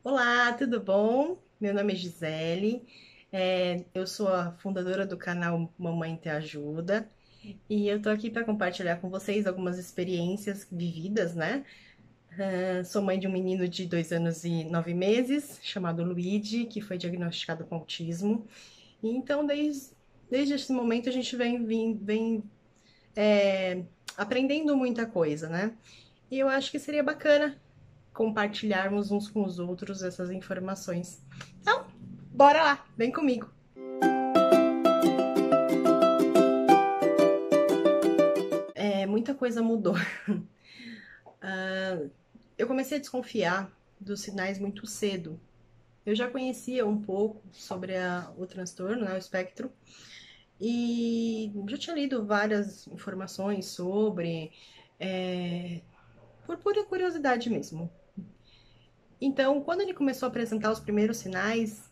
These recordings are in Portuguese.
Olá, tudo bom? Meu nome é Gisele, eu sou a fundadora do canal Mamãe Te Ajuda e eu tô aqui para compartilhar com vocês algumas experiências vividas, né? Sou mãe de um menino de 2 anos e 9 meses, chamado Luigi, que foi diagnosticado com autismo. E então, desde esse momento, a gente vem aprendendo muita coisa, né? E eu acho que seria bacana compartilharmos uns com os outros essas informações. Então, bora lá, vem comigo. Muita coisa mudou. Eu comecei a desconfiar dos sinais muito cedo. Eu já conhecia um pouco sobre o transtorno, né, o espectro, e já tinha lido várias informações sobre, é, por pura curiosidade mesmo. Então, quando ele começou a apresentar os primeiros sinais,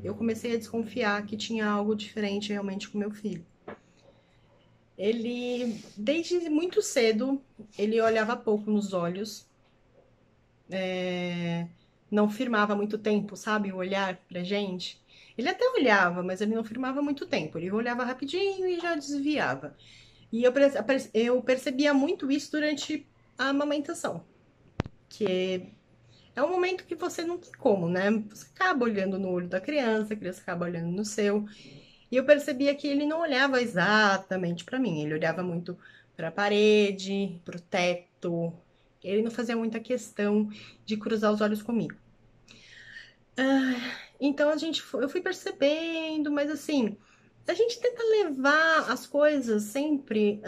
eu comecei a desconfiar que tinha algo diferente realmente com meu filho. Ele, desde muito cedo, ele olhava pouco nos olhos, não firmava muito tempo, sabe, o olhar pra gente. Ele até olhava, mas ele não firmava muito tempo. Ele olhava rapidinho e já desviava. E eu percebia muito isso durante a amamentação, que é um momento que você não tem como, né? Você acaba olhando no olho da criança, a criança acaba olhando no seu. E eu percebia que ele não olhava exatamente para mim, ele olhava muito para a parede, para o teto. Ele não fazia muita questão de cruzar os olhos comigo. Então eu fui percebendo, mas assim, a gente tenta levar as coisas sempre.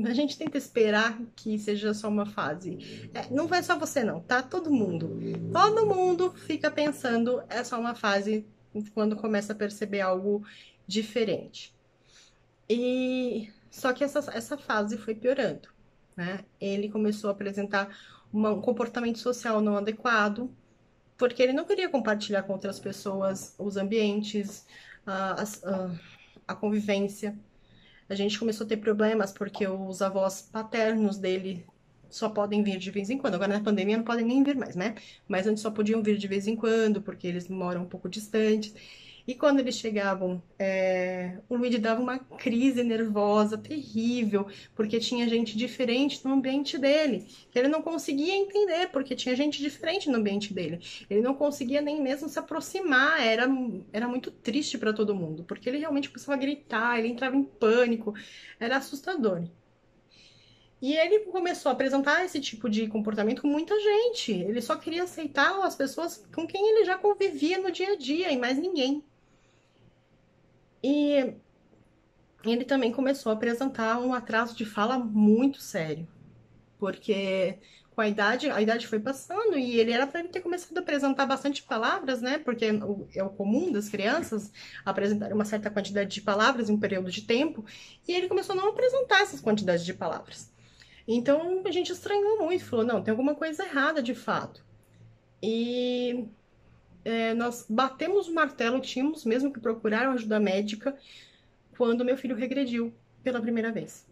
A gente tenta esperar que seja só uma fase. Não vai só você, não, tá? Todo mundo. Todo mundo fica pensando, é só uma fase quando começa a perceber algo diferente. E só que essa fase foi piorando, né? Ele começou a apresentar um comportamento social não adequado, porque ele não queria compartilhar com outras pessoas os ambientes, a, a convivência. A gente começou a ter problemas porque os avós paternos dele só podem vir de vez em quando. Agora na pandemia não podem nem vir mais, né? Mas antes só podiam vir de vez em quando, porque eles moram um pouco distantes. E quando eles chegavam, o Luigi dava uma crise nervosa terrível, porque tinha gente diferente no ambiente dele, que ele não conseguia entender, porque tinha gente diferente no ambiente dele. Ele não conseguia nem mesmo se aproximar, era muito triste para todo mundo, porque ele realmente começava a gritar, ele entrava em pânico, era assustador. E ele começou a apresentar esse tipo de comportamento com muita gente. Ele só queria aceitar as pessoas com quem ele já convivia no dia a dia e mais ninguém. E ele também começou a apresentar um atraso de fala muito sério, porque com a idade foi passando e ele era para ele ter começado a apresentar bastante palavras, né? Porque é o comum das crianças apresentar uma certa quantidade de palavras em um período de tempo, e ele começou a não apresentar essas quantidades de palavras. Então a gente estranhou muito, falou: não, tem alguma coisa errada de fato. E nós batemos o martelo, tínhamos mesmo que procurar ajuda médica quando meu filho regrediu pela primeira vez.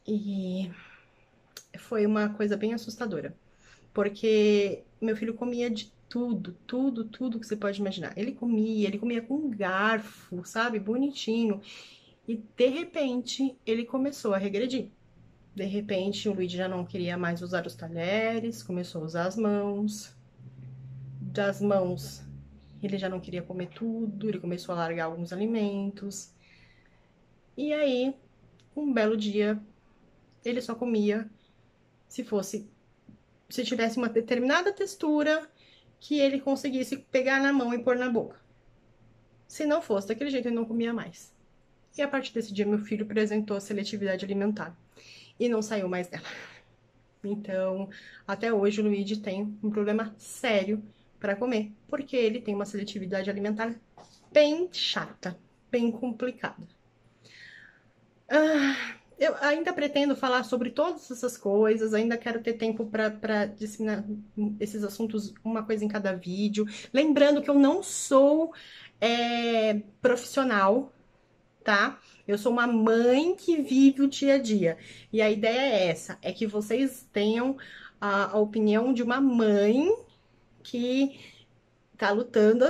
E foi uma coisa bem assustadora, porque meu filho comia de tudo, tudo, tudo que você pode imaginar. Ele comia com um garfo, sabe? Bonitinho. E de repente ele começou a regredir. De repente o Luigi já não queria mais usar os talheres, começou a usar as mãos. Das mãos ele já não queria comer tudo, ele começou a largar alguns alimentos. E aí, um belo dia, ele só comia se fosse, se tivesse uma determinada textura que ele conseguisse pegar na mão e pôr na boca. Se não fosse daquele jeito, ele não comia mais. E a partir desse dia, meu filho apresentou seletividade alimentar e não saiu mais dela. Então, até hoje, o Luigi tem um problema sério para comer, porque ele tem uma seletividade alimentar bem chata, bem complicada. Eu ainda pretendo falar sobre todas essas coisas, ainda quero ter tempo para disseminar esses assuntos, uma coisa em cada vídeo. Lembrando que eu não sou profissional, tá? Eu sou uma mãe que vive o dia a dia. E a ideia é essa, é que vocês tenham a opinião de uma mãe que tá lutando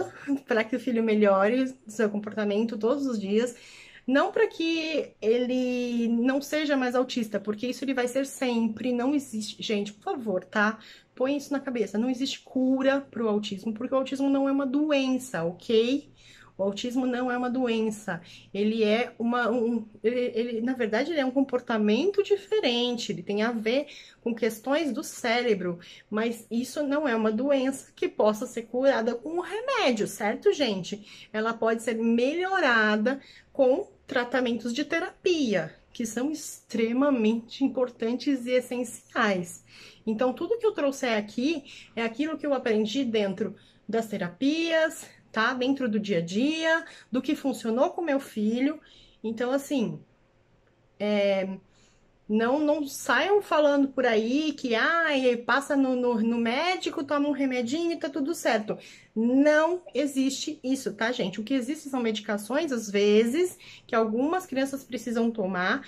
para que o filho melhore seu comportamento todos os dias. Não para que ele não seja mais autista, porque isso ele vai ser sempre. Não existe. Gente, por favor, tá? Põe isso na cabeça. Não existe cura pro autismo, porque o autismo não é uma doença, ok? O autismo não é uma doença. Ele é na verdade, ele é um comportamento diferente. Ele tem a ver com questões do cérebro, mas isso não é uma doença que possa ser curada com um remédio, certo, gente? Ela pode ser melhorada com tratamentos de terapia, que são extremamente importantes e essenciais. Então, tudo que eu trouxer aqui é aquilo que eu aprendi dentro das terapias, tá? Dentro do dia a dia, do que funcionou com meu filho. Então, assim, não saiam falando por aí que passa no médico, toma um remedinho e tá tudo certo. Não existe isso, tá, gente? O que existe são medicações, às vezes, que algumas crianças precisam tomar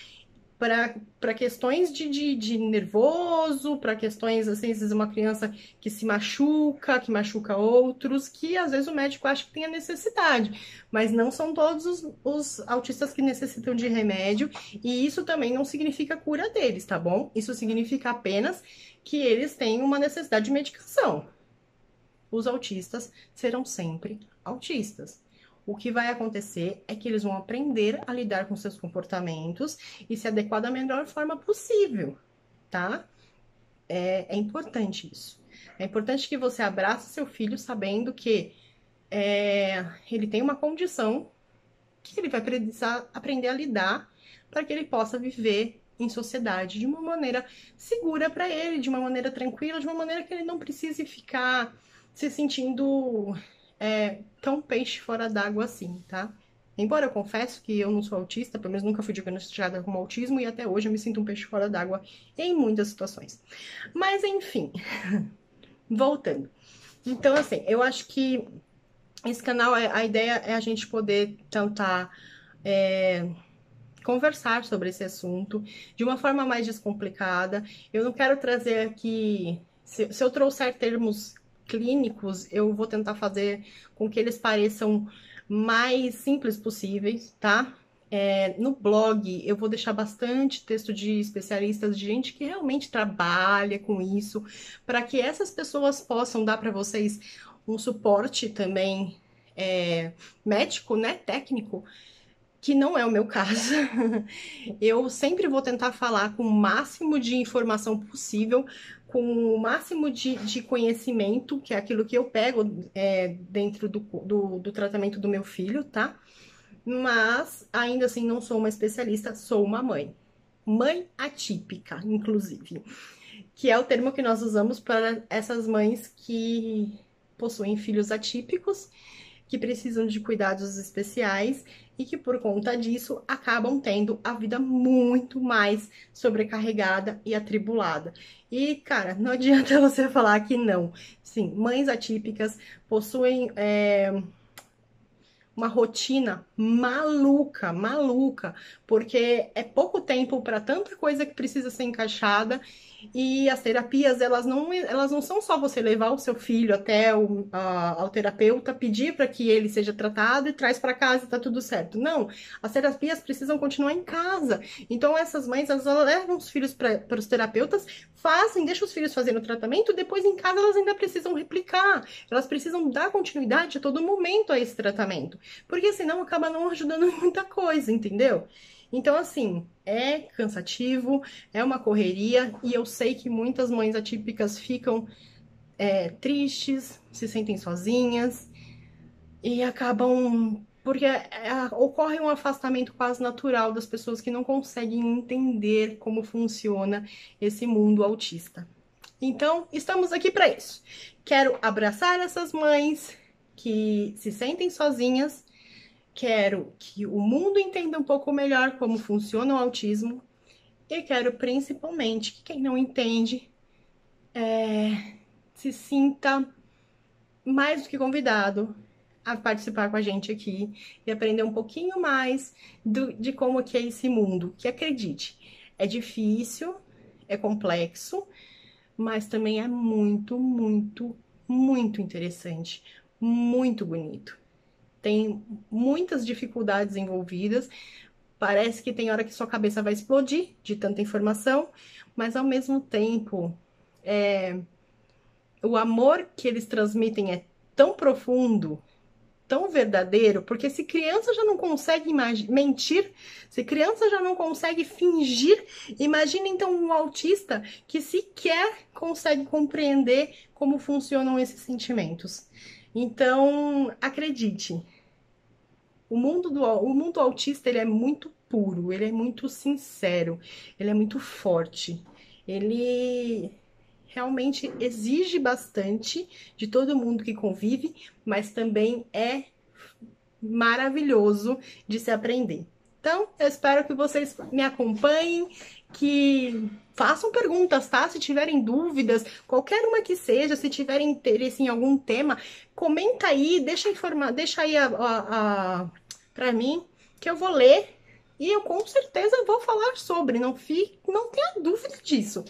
para questões de nervoso, para questões, assim, às vezes uma criança que se machuca, que machuca outros, que às vezes o médico acha que tem a necessidade, mas não são todos os autistas que necessitam de remédio, e isso também não significa cura deles, tá bom? Isso significa apenas que eles têm uma necessidade de medicação. Os autistas serão sempre autistas. O que vai acontecer é que eles vão aprender a lidar com seus comportamentos e se adequar da melhor forma possível, tá? É importante isso. É importante que você abrace seu filho sabendo que ele tem uma condição que ele vai precisar aprender a lidar para que ele possa viver em sociedade de uma maneira segura para ele, de uma maneira tranquila, de uma maneira que ele não precise ficar se sentindo tão peixe fora d'água assim, tá? Embora eu confesso que eu não sou autista, pelo menos nunca fui diagnosticada com autismo e até hoje eu me sinto um peixe fora d'água em muitas situações. Mas enfim, voltando. Então, assim, eu acho que esse canal, a ideia é a gente poder tentar conversar sobre esse assunto de uma forma mais descomplicada. Eu não quero trazer aqui. Se eu trouxer termos clínicos, eu vou tentar fazer com que eles pareçam mais simples possíveis, tá? No blog eu vou deixar bastante texto de especialistas, de gente que realmente trabalha com isso, para que essas pessoas possam dar para vocês um suporte também médico, né, técnico, que não é o meu caso. Eu sempre vou tentar falar com o máximo de informação possível, com o máximo de conhecimento, que é aquilo que eu pego dentro do tratamento do meu filho, tá? Mas ainda assim não sou uma especialista, sou uma mãe. Mãe atípica, inclusive, que é o termo que nós usamos para essas mães que possuem filhos atípicos, que precisam de cuidados especiais e que por conta disso acabam tendo a vida muito mais sobrecarregada e atribulada. E, cara, não adianta você falar que não. Sim, mães atípicas possuem uma rotina maluca, maluca, porque é pouco tempo para tanta coisa que precisa ser encaixada. E as terapias, elas não são só você levar o seu filho até ao terapeuta, pedir para que ele seja tratado e traz para casa e tá tudo certo. Não, as terapias precisam continuar em casa. Então, essas mães, elas levam os filhos para os terapeutas, deixam os filhos fazendo o tratamento, depois em casa elas ainda precisam replicar. Elas precisam dar continuidade a todo momento a esse tratamento, porque senão acaba não ajudando muita coisa, entendeu? Então, assim, é cansativo, é uma correria, e eu sei que muitas mães atípicas ficam tristes, se sentem sozinhas, e acabam. Porque ocorre um afastamento quase natural das pessoas que não conseguem entender como funciona esse mundo autista. Então, estamos aqui para isso. Quero abraçar essas mães que se sentem sozinhas. Quero que o mundo entenda um pouco melhor como funciona o autismo. E quero principalmente que quem não entende se sinta mais do que convidado a participar com a gente aqui e aprender um pouquinho mais de como que é esse mundo. Que acredite, é difícil, é complexo, mas também é muito, muito, muito interessante, muito bonito. Tem muitas dificuldades envolvidas. Parece que tem hora que sua cabeça vai explodir de tanta informação, mas ao mesmo tempo, o amor que eles transmitem é tão profundo, tão verdadeiro, porque se criança já não consegue mentir, se criança já não consegue fingir, imagina então um autista que sequer consegue compreender como funcionam esses sentimentos. Então, acredite, o mundo autista ele é muito puro, ele é muito sincero, ele é muito forte. Ele realmente exige bastante de todo mundo que convive, mas também é maravilhoso de se aprender. Então, eu espero que vocês me acompanhem, que façam perguntas, tá? Se tiverem dúvidas, qualquer uma que seja, se tiverem interesse em algum tema, comenta aí, deixa aí para mim, que eu vou ler e eu com certeza vou falar sobre, não tenha dúvida disso.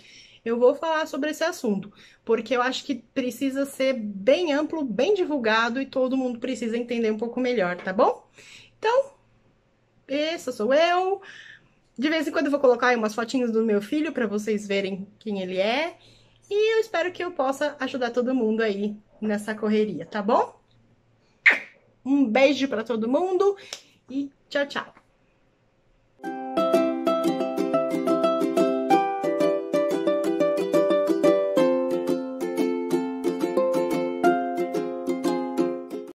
Eu vou falar sobre esse assunto, porque eu acho que precisa ser bem amplo, bem divulgado e todo mundo precisa entender um pouco melhor, tá bom? Então, essa sou eu. De vez em quando eu vou colocar aí umas fotinhas do meu filho para vocês verem quem ele é. E eu espero que eu possa ajudar todo mundo aí nessa correria, tá bom? Um beijo para todo mundo e tchau, tchau.